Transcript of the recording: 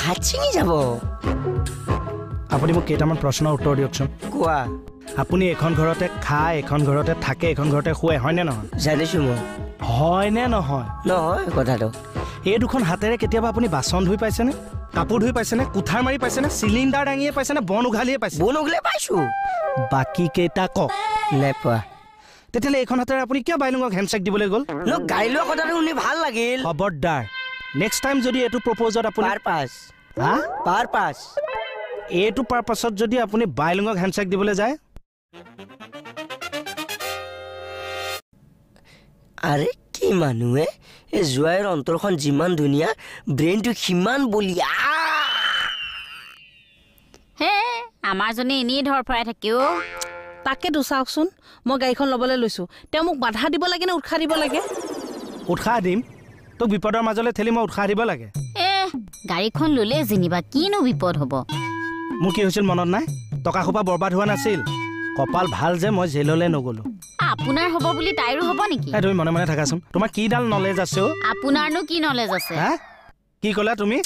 হাত ছিঙি যাব আপুনি মোক কেইটামান প্ৰশ্নৰ উত্তৰ দিয়কচোন কোৱা আপুনি এখন ঘৰতে খায় এখন ঘৰতে থাকে এখন ঘৰতে শুৱে হয়নে নহয় জানিছো মই হয়নে নহয় নহয় কথাটো এই দুখন হাতেৰে কেতিয়াবা আপুনি বাচন ধুই পাইছেনে কাপোৰ ধুই পাইছেনে কুঠাৰ মাৰি পাইছেনে চিলিণ্ডাৰ দাঙিয়ে পাইছেনে বন উঘালিয়ে পাইছে বন উঘালি পাইছো বাকী কেইটা কওক নেপোৱা তেতিয়াহ'লে এইখন হাতেৰে আপুনি কিয় বাইলুঙক হেণ্ডশ্বেক দিবলৈ গ'ল গাড়ী লোৱা কথাটো শুনি ভাল লাগিল খবৰদাৰ নেক্সট টাইম যদি এইটো প্ৰপ'জত আপুনি পাৰপাছ এইটো পাৰপাছত যদি আপুনি বাইলুঙক হেণ্ডশ্বেক দিবলৈ যায় আৰে কি মানুহে এই জোৱাইৰ অন্তৰখন যিমান ধুনীয়া ব্ৰেইনটো সিমান বলিয়া হে আমাৰ জনে এনেই ধৰ ফৰাই থাকিও তাকেতো চাওকচোন মই গাড়ীখন ল'বলৈ লৈছোঁ তেওঁ মোক বাধা দিব লাগে নে উৎসাহ দিব লাগে উৎসাহ দিম তোক বিপদৰ মাজলৈ ঠেলি মই উৎসাহ দিব লাগে গাড়ীখন ল'লে যেনিবা কিনো বিপদ হ'ব মোৰ কি হৈছিল মনত নাই টকা সোপা বৰবাদ হোৱা নাছিল কপাল ভাল যে মই জেললৈ নগ'লো আপোনাৰ হ'ব বুলি তাইৰো হ'ব নেকি তুমি মনে মনে থাকাচোন তোমাৰ কিডাল নলেজ আছে আপোনাৰনো কি নলেজ আছে কি ক'লা তুমি